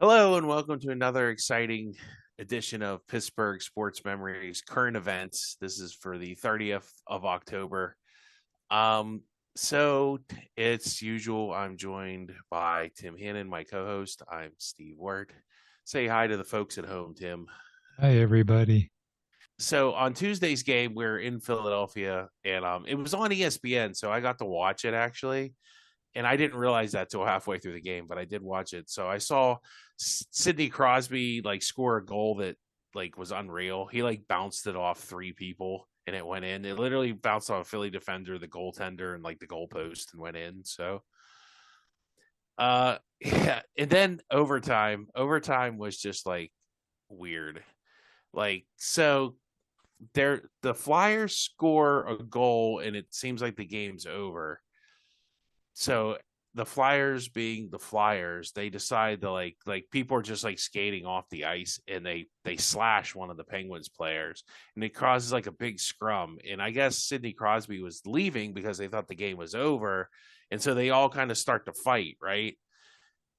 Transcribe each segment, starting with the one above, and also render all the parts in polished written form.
Hello and welcome to another exciting edition of Pittsburgh Sports Memories Current Events. This is for the 30th of October. Um, so it's usual. I'm joined by Tim Hannon, my co-host. I'm Steve Ward. Say hi to the folks at home, Tim. Hi, everybody. So on Tuesday's game, we're in Philadelphia, and it was on ESPN, so I got to watch it actually. And I didn't realize that till halfway through the game, but I did watch it. So I saw Sidney Crosby like score a goal that like was unreal. He like bounced it off three people and it went in. It literally bounced off a Philly defender, the goaltender, and like the goalpost and went in. So yeah. And then overtime. Overtime was just like weird. Like so the Flyers score a goal and it seems like the game's over. So the Flyers being the Flyers, they decide to like people are just like skating off the ice and they slash one of the Penguins players and it causes like a big scrum. And I guess Sidney Crosby was leaving because they thought the game was over. And so they all kind of start to fight, right?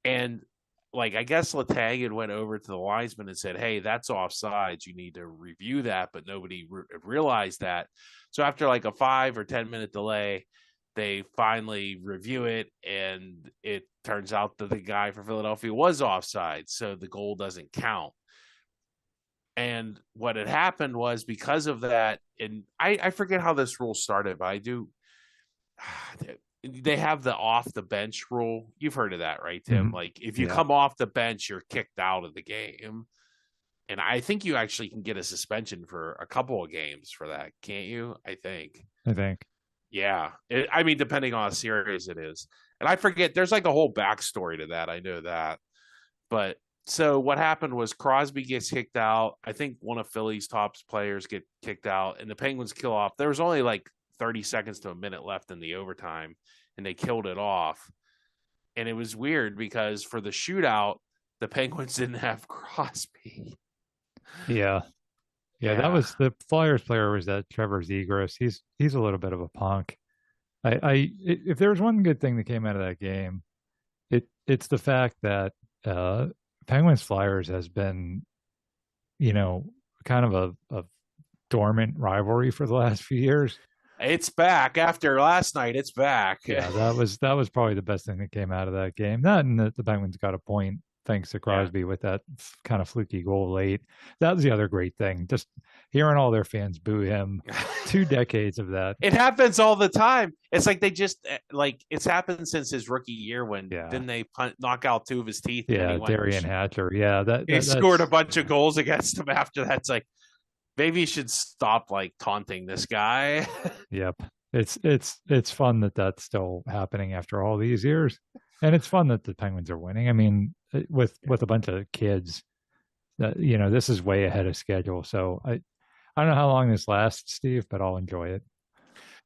And like I guess Letang had went over to the linesman and said, "Hey, that's offsides. You need to review that." But nobody realized that. So after like a 5 or 10 minute delay, they finally review it, and it turns out that the guy for Philadelphia was offside, so the goal doesn't count. And what had happened was because of that, and I forget how this rule started, but I do. They have the off the bench rule. You've heard of that, right, Tim? Mhm. Like if you Yeah, come off the bench, you're kicked out of the game. And I think you actually can get a suspension for a couple of games for that, can't you? I think. I think. Yeah. I mean, depending on how serious it is. And I forget, there's like a whole backstory to that. I know that. But so what happened was Crosby gets kicked out. I think one of Philly's top players get kicked out, and the Penguins kill off. There was only like 30 seconds to a minute left in the overtime, and they killed it off. And it was weird because for the shootout, the Penguins didn't have Crosby. Yeah, yeah. That Yeah. was the Flyers player was that Trevor Zegras. He's a little bit of a punk. If there was one good thing that came out of that game, it's the fact that Penguins Flyers has been, you know, kind of a dormant rivalry for the last few years. It's back after last night. It's back. Yeah, that was probably the best thing that came out of that game. Not in that the Penguins got a point thanks to Yeah. Crosby with that kind of fluky goal late. That was the other great thing. Just hearing all their fans boo him. 2 decades of that. It happens all the time. It's like they just like it's happened since his rookie year when Yeah, didn't they knock out two of his teeth and then he yeah. went and Darian Hatcher. Yeah, he scored a that's bunch of goals against him after that. It's like maybe you should stop like taunting this guy. yep. It's fun that that's still happening after all these years, and it's fun that the Penguins are winning. I mean, with a bunch of kids. That this is way ahead of schedule. So I don't know how long this lasts, Steve, but I'll enjoy it.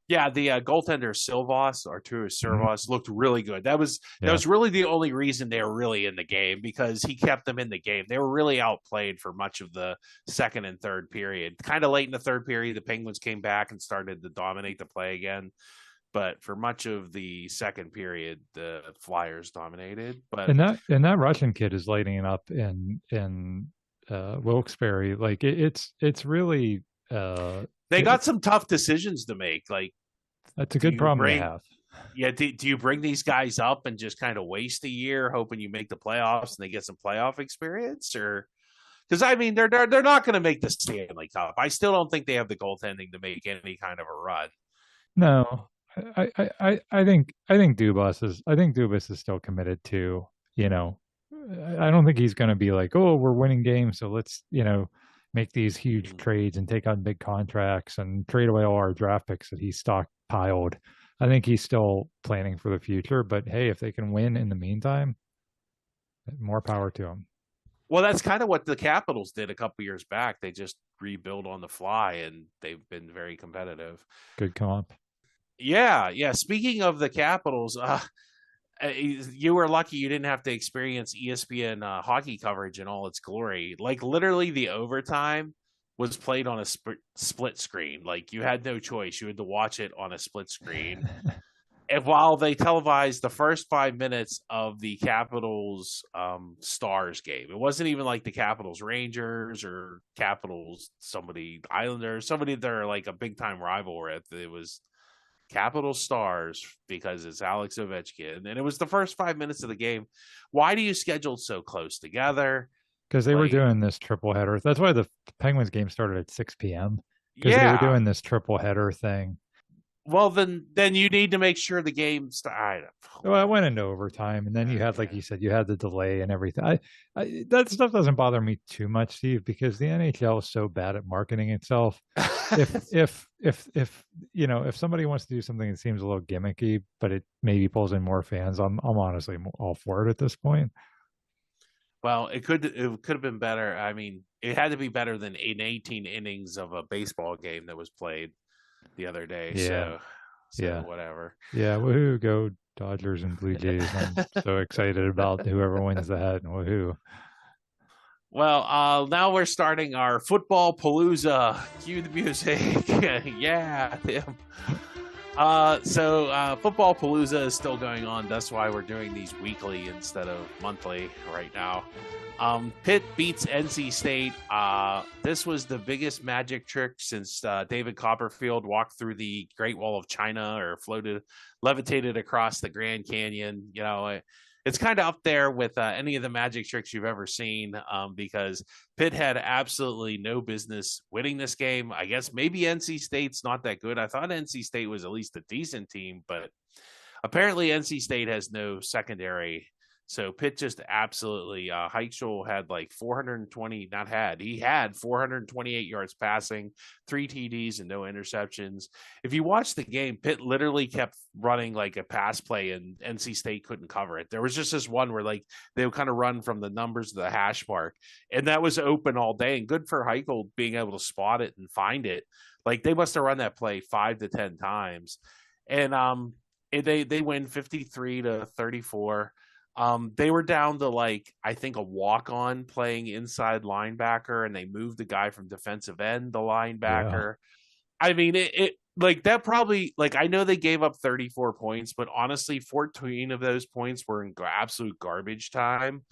Yeah, the goaltender Silvas, Arturo Mhm. Silvas, looked really good. That Yeah. was really the only reason they were really in the game because he kept them in the game. They were really outplayed for much of the second and third period. Kind of late in the third period, the Penguins came back and started to dominate the play again. But for much of the second period, the Flyers dominated. But And that Russian kid is lighting it up in Wilkes-Barre. Like it's really they got it's some tough decisions to make. Like, that's a do good you problem to bring have. yeah, do you bring these guys up and just kind of waste a year hoping you make the playoffs and they get some playoff experience, or because I mean they're not going to make the Stanley Cup. I still don't think they have the goaltending to make any kind of a run. No, I think Dubas is still committed to, you know, I don't think he's going to be like, oh, we're winning games, so let's, make these huge trades and take on big contracts and trade away all our draft picks that he stockpiled. I think he's still planning for the future, but hey, if they can win in the meantime, more power to him. Well, that's kind of what the Capitals did a couple years back. They just rebuild on the fly, and they've been very competitive. Good comp. Yeah, yeah. Speaking of the Capitals, you were lucky you didn't have to experience ESPN hockey coverage in all its glory. Like literally, the overtime was played on a split screen. Like you had no choice; you had to watch it on a split screen. And while they televised the first 5 minutes of the Capitals Stars game, it wasn't even like the Capitals Rangers or Capitals somebody Islanders, somebody that are like a big time rival with. It was Capital Stars because it's Alex Ovechkin, and it was the first 5 minutes of the game. Why do you schedule so close together? Because they were Like, doing this triple header. That's why the Penguins game started at 6 p.m. because they were yeah. doing this triple header thing. Well, then you need to make sure the game. Well, I went into overtime, and then you had, like you said, you had the delay and everything. That stuff doesn't bother me too much, Steve, because the NHL is so bad at marketing itself. If if somebody wants to do something that seems a little gimmicky, but it maybe pulls in more fans, I'm honestly all for it at this point. Well, it could have been better. I mean, it had to be better than 18 innings of a baseball game that was played the other day. Yeah, So yeah, whatever. yeah. Woohoo! Go Dodgers and Blue Jays! I'm so excited about whoever wins that. And woohoo! Well, now we're starting our football palooza. Cue the music. Yeah, Tim. So football palooza is still going on. That's why we're doing these weekly instead of monthly right now. Pitt beats NC State. This was the biggest magic trick since David Copperfield walked through the Great Wall of China or levitated across the Grand Canyon. It's kind of up there with any of the magic tricks you've ever seen, because Pitt had absolutely no business winning this game. I guess maybe NC State's not that good. I thought NC State was at least a decent team, but apparently NC State has no secondary. So Pitt just absolutely, Heintschel had like 420, not had, he had 428 yards passing, 3 TDs and no interceptions. If you watch the game, Pitt literally kept running like a pass play and NC State couldn't cover it. There was just this one where like they would kind of run from the numbers to the hash mark, and that was open all day, and good for Heintschel being able to spot it and find it. Like they must have run that play 5 to 10 times. And they win 53-34. They were down to like I think a walk on playing inside linebacker, and they moved the guy from defensive end the Yeah, linebacker. I mean, it like that probably like I know they gave up 34 points, but honestly, 14 of those points were in absolute garbage time.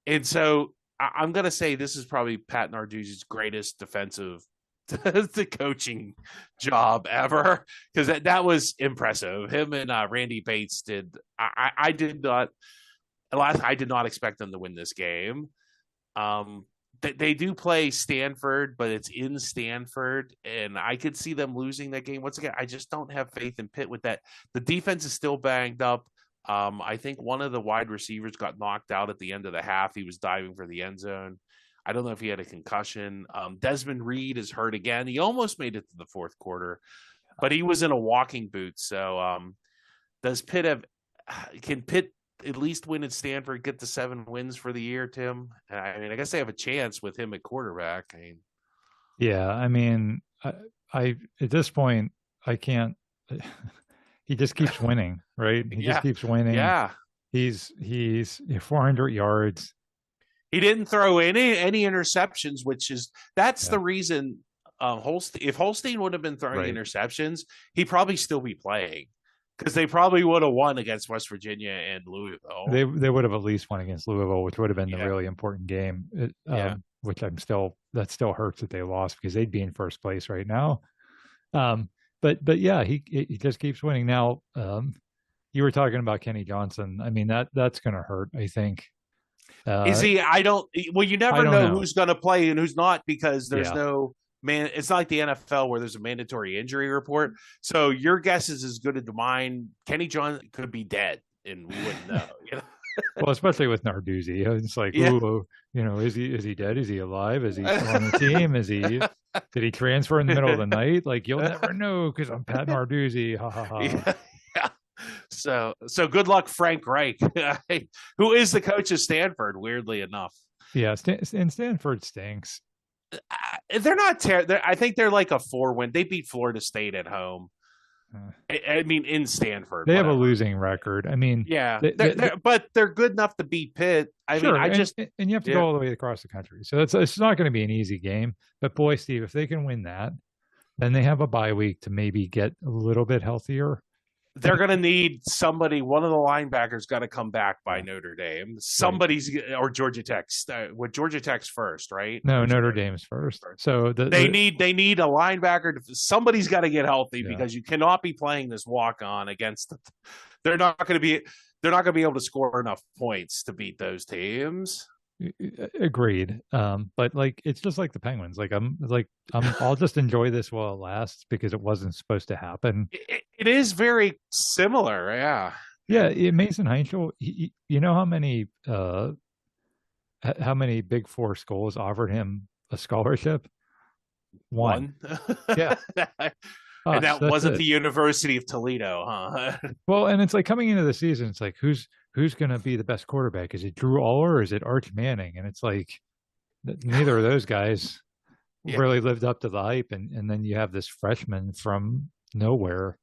And so I'm gonna say this is probably Pat Narduzzi's greatest defensive the coaching job ever, because that was impressive. Him and Randy Bates did. I did not. Alas, I did not expect them to win this game. They do play Stanford, but it's in Stanford, and I could see them losing that game. Once again, I just don't have faith in Pitt with that. The defense is still banged up. I think one of the wide receivers got knocked out at the end of the half. He was diving for the end zone. I don't know if he had a concussion. Desmond Reed is hurt again. He almost made it to the fourth quarter, but he was in a walking boot. So does Pitt have? Can Pitt at least win at Stanford, get the 7 wins for the year, Tim? I mean, I guess they have a chance with him at quarterback. I mean, yeah. I mean, I at this point I can't. He just keeps winning, right? He just yeah, keeps winning. yeah. He's 400 yards. He didn't throw any interceptions, that's Yeah, the reason. If Holstein would have been throwing right. interceptions, he'd probably still be playing because they probably would have won against West Virginia and Louisville. They would have at least won against Louisville, which would have been the Yeah, really important game. yeah. Which that still hurts that they lost because they'd be in first place right now. But yeah, he just keeps winning. Now, you were talking about Kenny Johnson. I mean that's going to hurt. I think. Is he? I don't. Well, you I never don't know know. who's going to play and who's not because there's Yeah, no man. It's not like the NFL where there's a mandatory injury report. So your guess is as good as mine. Kenny Johnson could be dead, and we wouldn't know. well, especially with Narduzzi, it's like, Yeah. ooh, is he dead? Is he alive? Is he still on the team? Did he transfer in the middle of the night? Like you'll never know because I'm Pat Narduzzi. Ha ha ha. Yeah. Yeah. So good luck, Frank Reich, who is the coach of Stanford. Weirdly enough, Yeah, and Stanford stinks. they're not terrible. I think they're like a 4 win. They beat Florida State at home. Uh, I mean, in Stanford, they have a whatever. losing record. I mean, Yeah, but they're good enough to beat Pitt. I mean, sure, I just and you have to go yeah. all the way across the country, so it's not going to be an easy game. But boy, Steve, if they can win that, then they have a bye week to maybe get a little bit healthier. they're going to need somebody. One of the linebackers got to come back by Yeah, Notre Dame. right. Somebody's or Georgia Tech. With Georgia Tech's first, right? No, Or is it Notre Notre Dame's first. Dame? So They need a linebacker. Somebody's got to get healthy yeah, because you cannot be playing this walk on against. They're not going to be. They're not going to be able to score enough points to beat those teams. agreed. But like it's just like the Penguins. I'll just enjoy this while it lasts because it wasn't supposed to happen. It is very similar, yeah. Yeah, Mason Heintschel, you know how many Big Four schools offered him a scholarship? One. One. Yeah, And us. that That's wasn't it. the University of Toledo, huh? Well, and it's like coming into the season, it's like who's going to be the best quarterback? Is it Drew Aller or is it Arch Manning? And it's like neither of those guys Yeah. really lived up to the hype, and then you have this freshman from nowhere.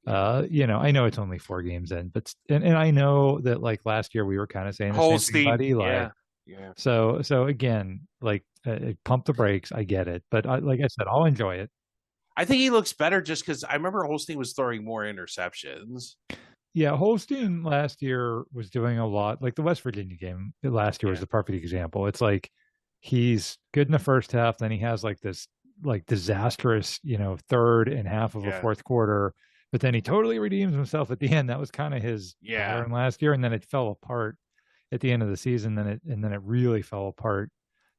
I know it's only 4 games in, but and I know that like last year we were kind of saying the same thing about Holstein, Eli. yeah. Yeah. So again, like pump the brakes. I get it, but like I said, I'll enjoy it. I think he looks better just because I remember Holstein was throwing more interceptions. Yeah, Holstein last year was doing a lot. Like the West Virginia game last year was Yeah. the perfect example. It's like he's good in the first half, then he has like this like disastrous, third and half of a Yeah. fourth quarter, but then he totally redeems himself at the end. That was kind of his Yeah. pattern last year, and then it fell apart at the end of the season. Then it really fell apart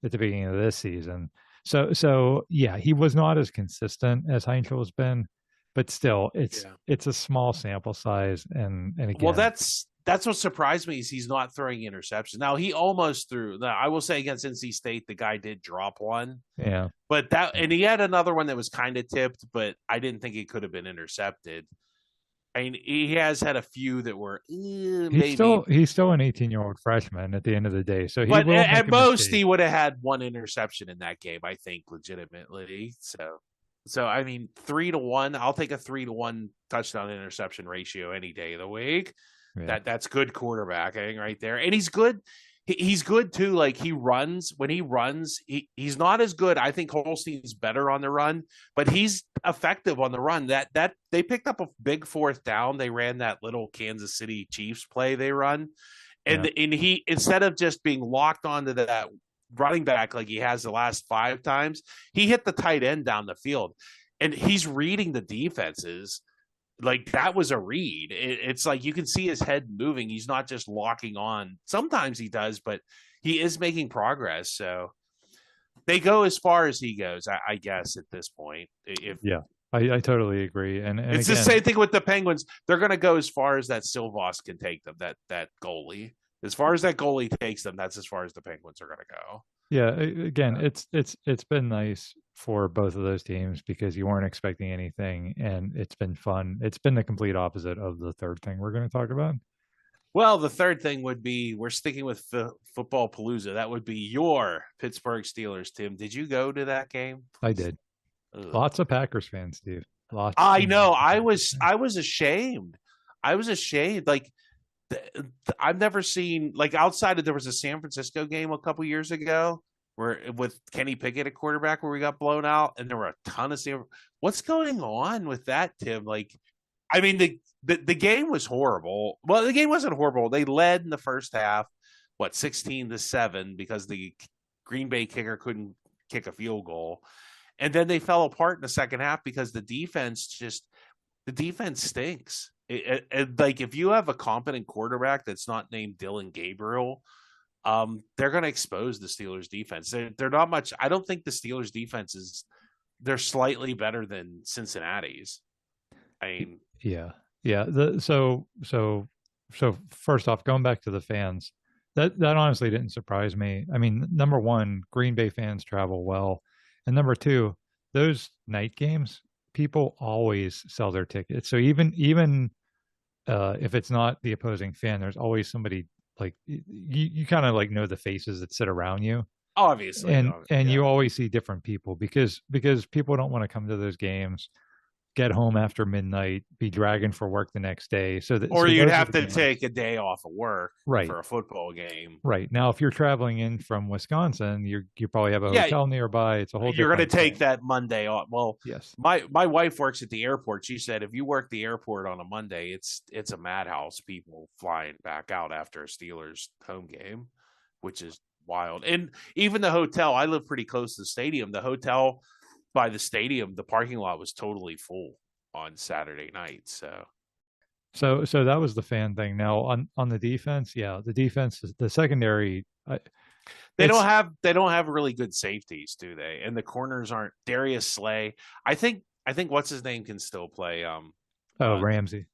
at the beginning of this season. So yeah, he was not as consistent as Heinkel has been, but still, it's Yeah. it's a small sample size, and Well, again, that's what surprised me is he's not throwing interceptions. Now he almost threw. Now, I will say against NC State, the guy did drop one, yeah, but and he had another one that was kind of tipped, but I didn't think it could have been intercepted. I mean, he has had a few that were he's maybe, still an 18-year-old freshman at the end of the day, so he but will at make a most mistake. he would have had one interception in that game. I think legitimately. So I mean, 3-1. I'll take a 3-1 touchdown interception ratio any day of the week. Yeah, That's good quarterbacking right there, and he's good. He's good too. Like when he runs, he's not as good. I think Holstein's better on the run, but he's effective on the run. That they picked up a big fourth down. They ran that little Kansas City Chiefs play they run, yeah, and he instead of just being locked onto that running back like he has the last 5 times, he hit the tight end down the field, and he's reading the defenses like that was a read. It's like you can see his head moving. He's not just locking on. Sometimes he does, but he is making progress. So they go as far as he goes, I guess, at this point. If yeah. I totally agree, and it's the again, same thing with the Penguins, they're going to go as far as that Silvos can take them. That goalie, as far as that goalie takes them, that's as far as the Penguins are going to go. yeah, again, it's been nice for both of those teams because you weren't expecting anything, and it's been fun. It's been the complete opposite of the third thing we're going to talk about. Well, the third thing would be we're sticking with football palooza. That would be your Pittsburgh Steelers, Tim. Did you go to that game? I did. Ugh. Lots of Packers fans, Steve. Lots I and know. lots of Packers fans. I was ashamed. I was ashamed. Like I've never seen like outside of there was a San Francisco game a couple years ago where with Kenny Pickett at quarterback where we got blown out, and there were a ton of What's going on with that, Tim? Like, I mean the game was horrible. Well, the game wasn't horrible. They led in the first half, 16-7 because the Green Bay kicker couldn't kick a field goal. And then they fell apart in the second half because the defense stinks. Like if you have a competent quarterback that's not named Dylan Gabriel, they're going to expose the Steelers defense. They're not much. I don't think the Steelers defense they're slightly better than Cincinnati's. I mean, yeah. So first off, going back to the fans, that honestly didn't surprise me. I mean, number one, Green Bay fans travel well, and number two, those night games, people always sell their tickets. So even if it's not the opposing fan, there's always somebody like you kind of like know the faces that sit around you, obviously, and yeah. you always see different people because people don't want to come to those games get home after midnight, be dragging for work the next day. So Or so you'd those are have the to games. take a day off of work Right. for a football game. Right. Now, if you're traveling in from Wisconsin, you probably have a Yeah, hotel nearby. It's a whole you're going to different take thing. that Monday off. Well, Yes. my wife works at the airport. She said if you work the airport on a Monday, it's a madhouse. People flying back out after a Steelers home game, which is wild. And even the hotel, I live pretty close to the stadium. The hotel by the stadium, the parking lot was totally full on Saturday night. So that was the fan thing. Now on the defense, yeah, the defense, the secondary, it's They don't have really good safeties, do they? And the corners aren't Darius Slay. I think what's his name can still play. Uh, Ramsey.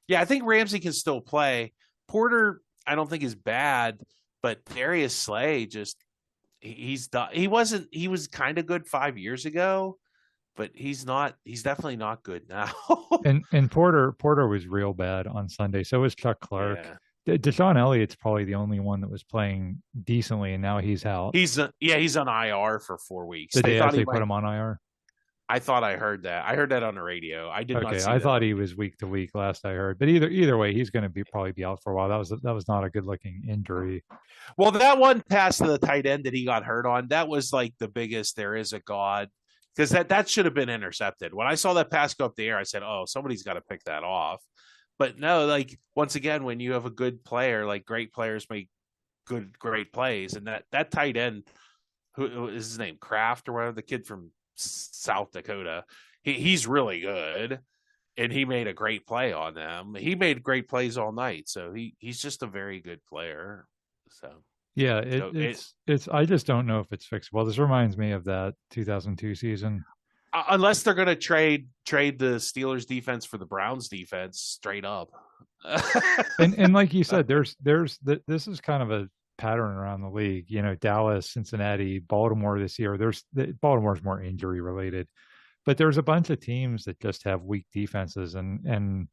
yeah, I think Ramsey can still play. Porter, I don't think is bad, but Darius Slay just he's done. He was kind of good 5 years ago, but he's not. He's definitely not good now. And Porter was real bad on Sunday. So was Chuck Clark. Yeah, Deshaun Elliott's probably the only one that was playing decently, and now he's out. he's on IR for 4 weeks. Did They they thought he actually put might. him on IR? I thought I heard that. I heard that on the radio. I did not Okay, see I that thought on he the. was week to week last I heard. But either way, he's going to be probably be out for a while. That was not a good looking injury. Well, that one pass to the tight end that he got hurt on, that was like the biggest there is a God because that should have been intercepted. When I saw that pass go up the air, I said, "Oh, somebody's got to pick that off." But no, like once again, when you have a good player, like great players make great plays, and that tight end, who is his name, Kraft or whatever, the kid from South Dakota, he's really good, and he made a great play on them. He made great plays all night, so he's just a very good player. So Yeah, so it it's I just don't know if it's fixable. This reminds me of that 2002 season. unless they're going to trade the Steelers defense for the Browns defense straight up. And like you said, this is kind of a pattern around the league. Dallas, Cincinnati, Baltimore this year. Baltimore's more injury related, but there's a bunch of teams that just have weak defenses, and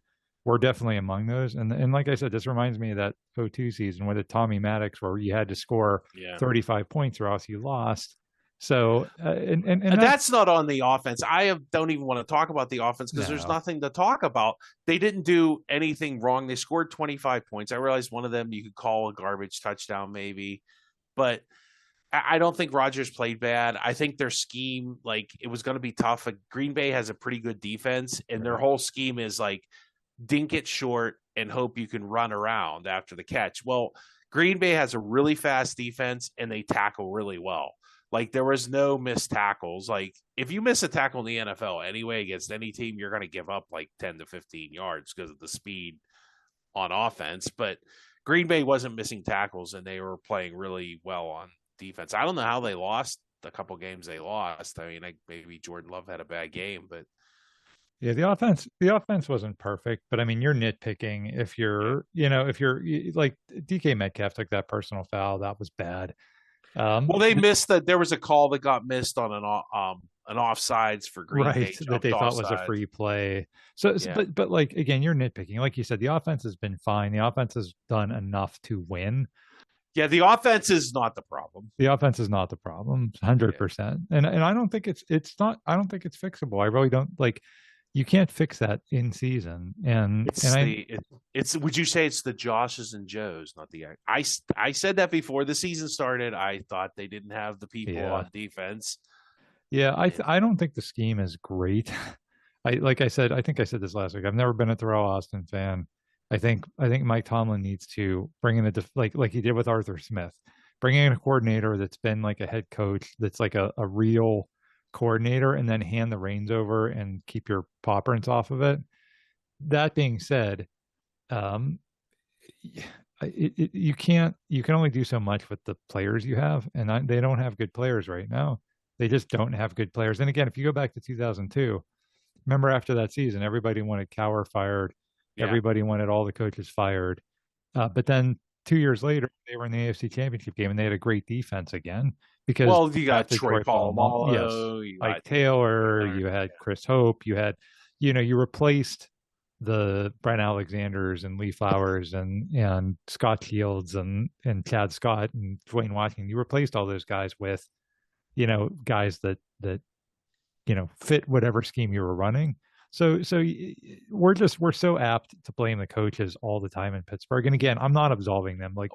we're definitely among those. And like I said, this reminds me of that '02 season with the Tommy Maddox, where you had to score Yeah. 35 points or else you lost. So and That's not on the offense. Don't even want to talk about the offense because there's no, nothing to talk about. They didn't do anything wrong. They scored 25 points. I realized one of them you could call a garbage touchdown, maybe, but I don't think Rodgers played bad. I think their scheme, like, it was going to be tough. Like, Green Bay has a pretty good defense, and their right. whole scheme is like dink it short and hope you can run around after the catch. Well, Green Bay has a really fast defense, and they tackle really well. Like, there was no missed tackles. Like, if you miss a tackle in the NFL anyway against any team, you're going to give up like 10 to 15 yards because of the speed on offense. But Green Bay wasn't missing tackles, and they were playing really well on defense. I don't know how they lost the couple games they lost. I mean, maybe Jordan Love had a bad game, but Yeah, the offense wasn't perfect, but I mean, you're nitpicking if yeah. like DK Metcalf took that personal foul, that was bad. Well, they missed that. There was a call that got missed on an offsides for Green Right, Bay, that jumped they thought was a offside. free play. So Yeah, but like again, you're nitpicking. Like you said, the offense has been fine. The offense has done enough to win. yeah. The offense is not the problem. The offense is not the problem, Yeah, 100%. And I don't think it's not. I don't think it's fixable. I really don't like. You can't fix that in season. And it's I it's. Would you say it's the Joshes and Joes, not the I said that before the season started. I thought they didn't have the people yeah on defense. yeah And I don't think the scheme is great. Like I said, I think I said this last week. I've never been a Terrell Austin fan. I think Mike Tomlin needs to bring in like he did with Arthur Smith, bring in a coordinator that's been like a head coach that's like a real coordinator, and then hand the reins over and keep your paw prints off of it. That being said, um, you can only do so much with the players you have, and they don't have good players right now. They just don't have good players. And again, if you go back to 2002, remember after that season, everybody wanted Cower fired. yeah, Everybody wanted all the coaches fired. But then 2 years later, they were in the AFC Championship game and they had a great defense again because well, you got drafted Troy Troy Polamalu. Yes, Polamalu, you Ike got Taylor. Taylor. You had Chris Hope. You replaced the Brent Alexanders and Lee Flowers and Scott Shields and Chad Scott and Dwayne Washington. You replaced all those guys with guys that fit whatever scheme you were running. We're so apt to blame the coaches all the time in Pittsburgh. And again, I'm not absolving them. Like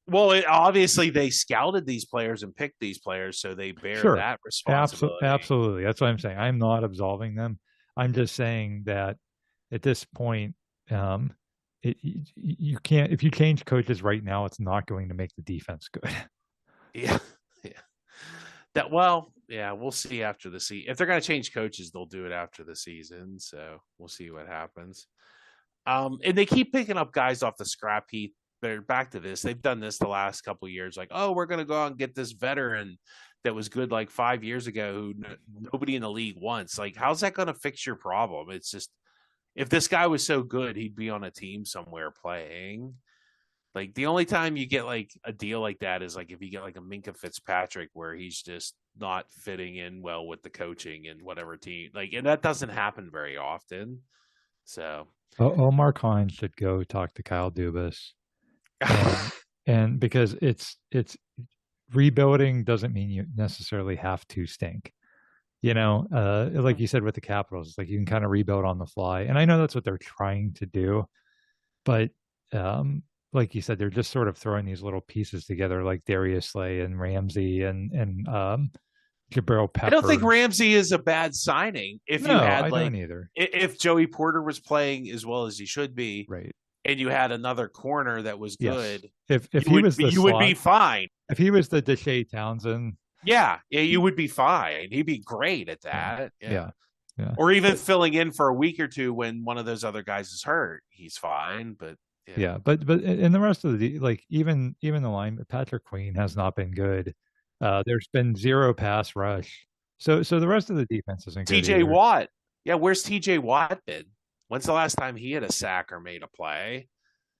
obviously they scouted these players and picked these players, so they bear sure, that responsibility. absolutely. That's what I'm saying. I'm not absolving them. I'm just saying that at this point, you can't, if you change coaches right now, it's not going to make the defense good. Yeah, yeah. We'll see after the season. If they're going to change coaches, they'll do it after the season. So we'll see what happens. And they keep picking up guys off the scrap heap. They're back to this. They've done this the last couple of years. Like, oh, we're going to go out and get this veteran that was good like 5 years ago who nobody in the league wants. Like, how's that going to fix your problem? It's just, if this guy was so good, he'd be on a team somewhere playing. Like, the only time you get like a deal like that is like if you get like a Minka Fitzpatrick where he's just not fitting in well with the coaching and whatever team. Like, and that doesn't happen very often. So Omar Khan should go talk to Kyle Dubas. And because it's rebuilding doesn't mean you necessarily have to stink. Like you said with the Capitals, like you can kind of rebuild on the fly. And I know that's what they're trying to do, but like you said, they're just sort of throwing these little pieces together, like Darius Slay and Ramsey and Jabril Peppers. I don't think Ramsey is a bad signing. If I don't either. If Joey Porter was playing as well as he should be, right, and you had another corner that was good, if he was the slot, would be fine. If he was the Deshae Townsend, yeah, you would be fine. He'd be great at that. Yeah. Or even filling in for a week or two when one of those other guys is hurt, he's fine. But but in the rest of the like even the line, Patrick Queen has not been good. There's been zero pass rush, so the rest of the defense isn't good. TJ Watt, where's TJ Watt been? When's the last time he had a sack or made a play?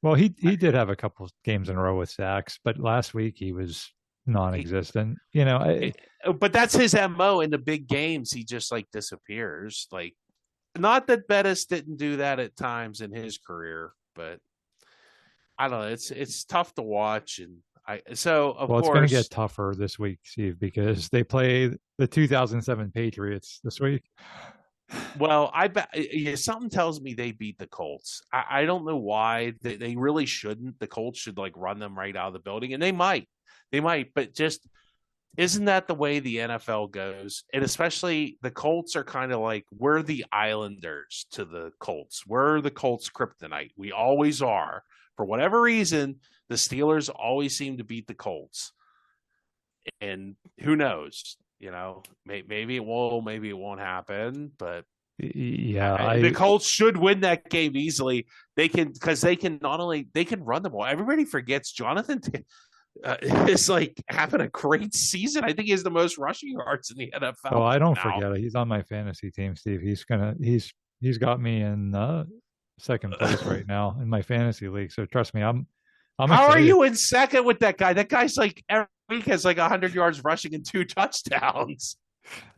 Well, he did have a couple games in a row with sacks, but last week he was non-existent. But that's his MO in the big games. He just like disappears. Like, not that Bettis didn't do that at times in his career, but I don't know. It's tough to watch, and it's going to get tougher this week, Steve, because they play the 2007 Patriots this week. Well, I bet something tells me they beat the Colts. I don't know why. They really shouldn't. The Colts should like run them right out of the building, and they might, but just isn't that the way the NFL goes? And especially the Colts are kind of like, we're the Islanders to the Colts. We're the Colts kryptonite. We always are. For whatever reason, the Steelers always seem to beat the Colts. And who knows? Maybe it will, maybe it won't happen. But the Colts should win that game easily. They can, because they can run the ball. Everybody forgets Jonathan is like having a great season. I think he has the most rushing yards in the NFL. Oh, I don't forget it. He's on my fantasy team, Steve. He's got me in second place right now in my fantasy league. So trust me, I'm How excited. Are you in second with that guy? That guy's like every week has like 100 yards rushing and 2 touchdowns.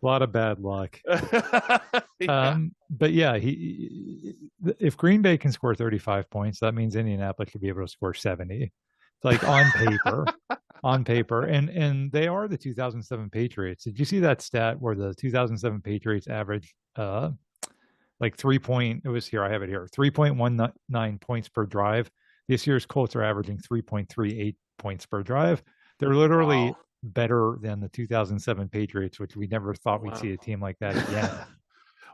A lot of bad luck. But yeah, if Green Bay can score 35 points, that means Indianapolis should be able to score 70. Like on paper, and they are the 2007 Patriots. Did you see that stat where the 2007 Patriots averaged like 3.19 points per drive? This year's Colts are averaging 3.38 points per drive. They're literally better than the 2007 Patriots, which we never thought we'd see a team like that again.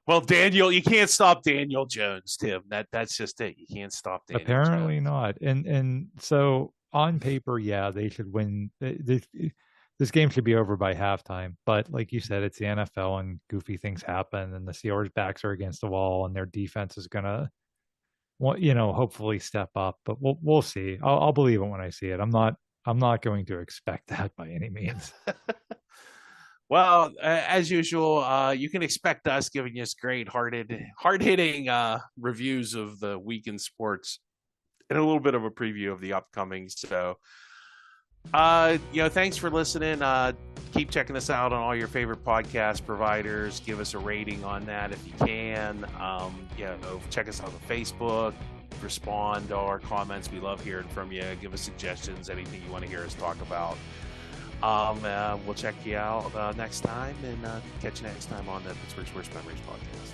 Well, you can't stop Daniel Jones, Tim. That's just it. You can't stop Daniel Apparently Jones. Not. And so on paper, they should win. This game should be over by halftime. But like you said, it's the NFL and goofy things happen, and the Steelers' backs are against the wall, and their defense is gonna, hopefully step up. But we'll see. I'll believe it when I see it. I'm not going to expect that by any means. Well, as usual, you can expect us giving us great hard-hitting reviews of the week in sports and a little bit of a preview of the upcoming. So, thanks for listening. Keep checking us out on all your favorite podcast providers. Give us a rating on that if you can. Check us out on Facebook. Respond to our comments. We love hearing from you. Give us suggestions, anything you want to hear us talk about. We'll check you out next time, and catch you next time on the Pittsburgh Sports Memories podcast.